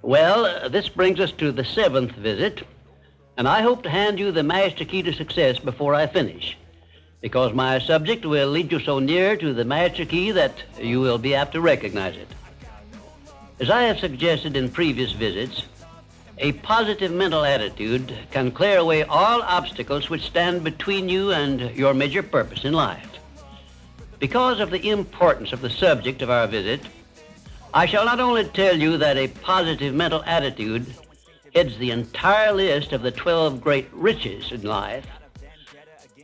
Well, this brings us to the seventh visit, and I hope to hand you the master key to success before I finish, because my subject will lead you so near to the master key that you will be apt to recognize it. As I have suggested in previous visits, a positive mental attitude can clear away all obstacles which stand between you and your major purpose in life. Because of the importance of the subject of our visit, I shall not only tell you that a positive mental attitude heads the entire list of the 12 great riches in life,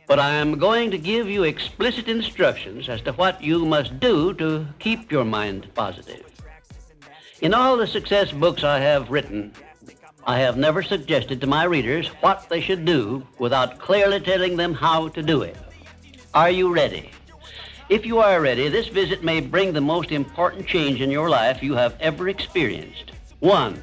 but I am going to give you explicit instructions as to what you must do to keep your mind positive. In all the success books I have written, I have never suggested to my readers what they should do without clearly telling them how to do it. Are you ready? If you are ready, this visit may bring the most important change in your life you have ever experienced. 1.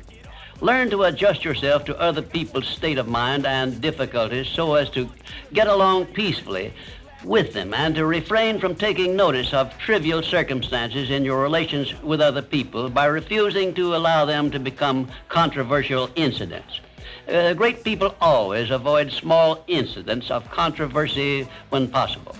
Learn to adjust yourself to other people's state of mind and difficulties so as to get along peacefully with them and to refrain from taking notice of trivial circumstances in your relations with other people by refusing to allow them to become controversial incidents. Great people always avoid small incidents of controversy when possible.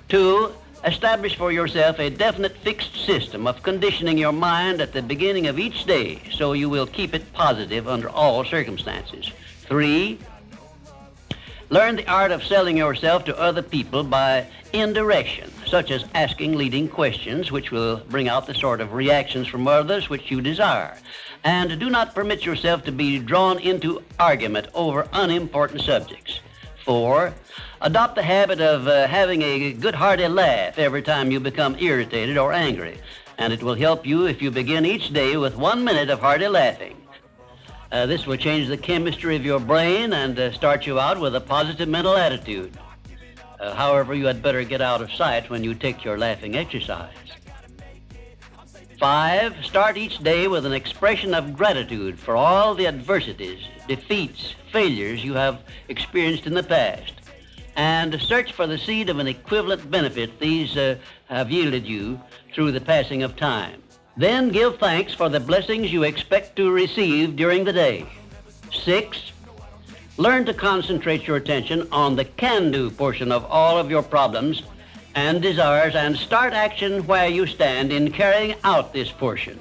2. Establish for yourself a definite fixed system of conditioning your mind at the beginning of each day so you will keep it positive under all circumstances. 3. Learn the art of selling yourself to other people by indirection, such as asking leading questions which will bring out the sort of reactions from others which you desire. And do not permit yourself to be drawn into argument over unimportant subjects. 4. Adopt the habit of having a good hearty laugh every time you become irritated or angry, and it will help you if you begin each day with 1 minute of hearty laughing. This will change the chemistry of your brain and start you out with a positive mental attitude. However, you had better get out of sight when you take your laughing exercise. 5. Start each day with an expression of gratitude for all the adversities, defeats, failures you have experienced in the past, and search for the seed of an equivalent benefit these have yielded you through the passing of time. Then give thanks for the blessings you expect to receive during the day. 6. Learn to concentrate your attention on the can-do portion of all of your problems and desires and start action where you stand in carrying out this portion.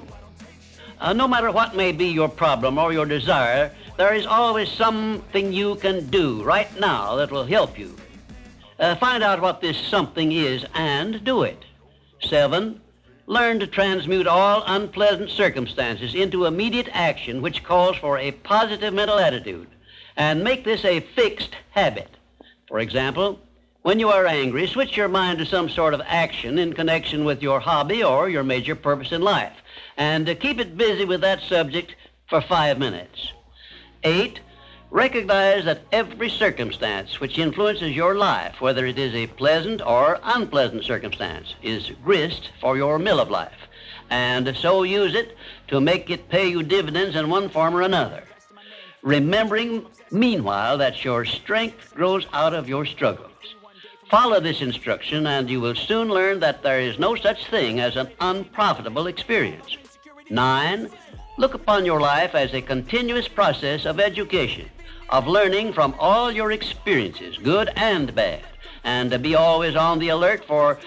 No matter what may be your problem or your desire, there is always something you can do right now that will help you. Find out what this something is and do it. 7. Learn to transmute all unpleasant circumstances into immediate action which calls for a positive mental attitude, and make this a fixed habit. For example, when you are angry, switch your mind to some sort of action in connection with your hobby or your major purpose in life, and keep it busy with that subject for 5 minutes. 8. Recognize that every circumstance which influences your life, whether it is a pleasant or unpleasant circumstance, is grist for your mill of life, and so use it to make it pay you dividends in one form or another, remembering meanwhile that your strength grows out of your struggles. Follow this instruction and you will soon learn that there is no such thing as an unprofitable experience. 9. Look upon your life as a continuous process of education, of learning from all your experiences, good and bad, and be always on the alert for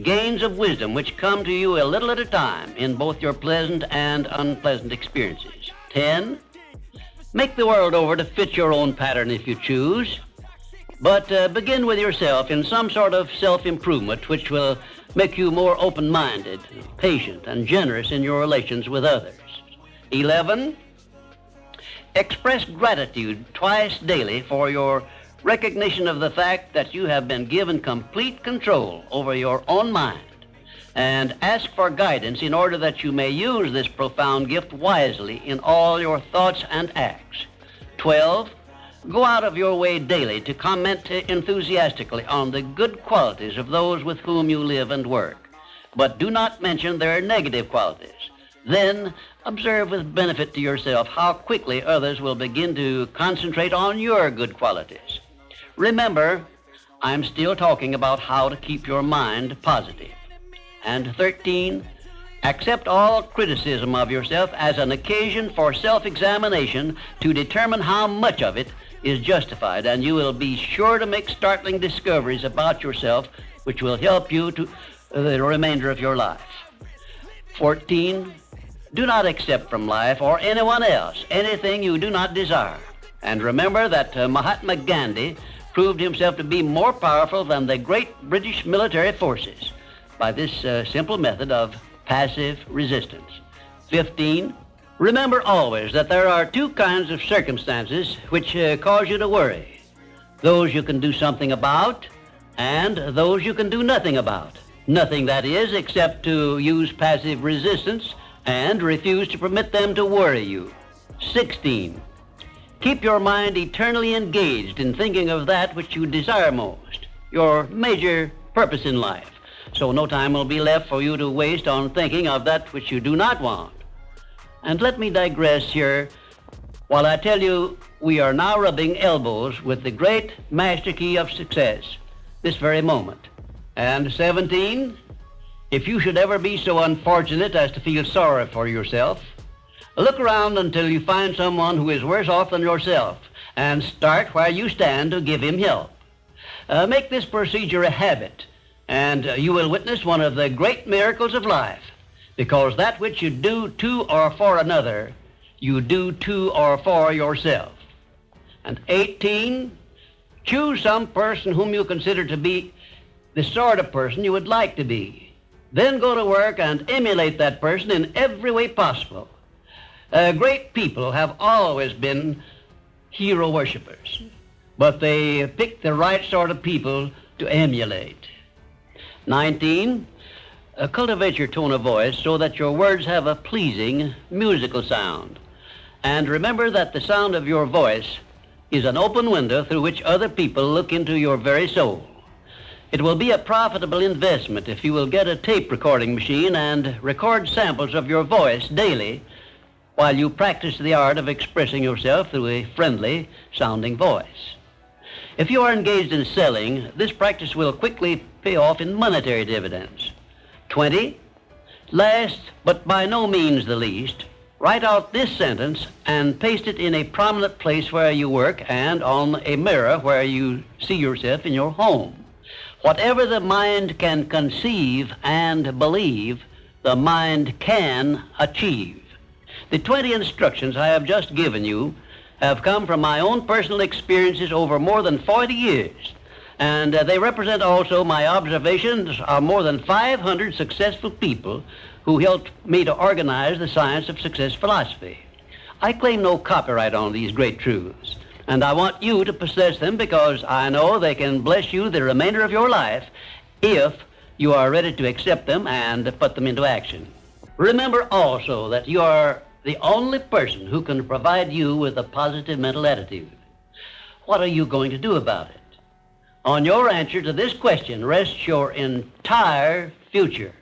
gains of wisdom which come to you a little at a time in both your pleasant and unpleasant experiences. 10. Make the world over to fit your own pattern if you choose, but begin with yourself in some sort of self-improvement which will make you more open-minded, patient, and generous in your relations with others. 11. Express gratitude twice daily for your recognition of the fact that you have been given complete control over your own mind, and ask for guidance in order that you may use this profound gift wisely in all your thoughts and acts. 12. Go out of your way daily to comment enthusiastically on the good qualities of those with whom you live and work, but do not mention their negative qualities. Then observe with benefit to yourself how quickly others will begin to concentrate on your good qualities. Remember, I'm still talking about how to keep your mind positive. And 13, Accept all criticism of yourself as an occasion for self-examination to determine how much of it is justified, and you will be sure to make startling discoveries about yourself which will help you to the remainder of your life. 14, do not accept from life or anyone else anything you do not desire. And remember that Mahatma Gandhi proved himself to be more powerful than the great British military forces by this simple method of passive resistance. 15, remember always that there are two kinds of circumstances which cause you to worry. Those you can do something about and those you can do nothing about. Nothing, that is, except to use passive resistance and refuse to permit them to worry you. 16, keep your mind eternally engaged in thinking of that which you desire most, your major purpose in life. So no time will be left for you to waste on thinking of that which you do not want. And let me digress here while I tell you we are now rubbing elbows with the great master key of success this very moment. And 17, if you should ever be so unfortunate as to feel sorry for yourself, look around until you find someone who is worse off than yourself and start where you stand to give him help. Make this procedure a habit, and you will witness one of the great miracles of life, because that which you do to or for another, you do to or for yourself. And 18, choose some person whom you consider to be the sort of person you would like to be. Then go to work and emulate that person in every way possible. Great people have always been hero worshippers, but they pick the right sort of people to emulate. 19, cultivate your tone of voice so that your words have a pleasing musical sound. And remember that the sound of your voice is an open window through which other people look into your very soul. It will be a profitable investment if you will get a tape recording machine and record samples of your voice daily while you practice the art of expressing yourself through a friendly sounding voice. If you are engaged in selling, this practice will quickly pay off in monetary dividends. 20, last but by no means the least, write out this sentence and paste it in a prominent place where you work and on a mirror where you see yourself in your home. Whatever the mind can conceive and believe, the mind can achieve. The 20 instructions I have just given you have come from my own personal experiences over more than 40 years, and they represent also my observations of more than 500 successful people who helped me to organize the science of success philosophy. I claim no copyright on these great truths, and I want you to possess them because I know they can bless you the remainder of your life if you are ready to accept them and put them into action. Remember also that you are the only person who can provide you with a positive mental attitude. What are you going to do about it? On your answer to this question rests your entire future.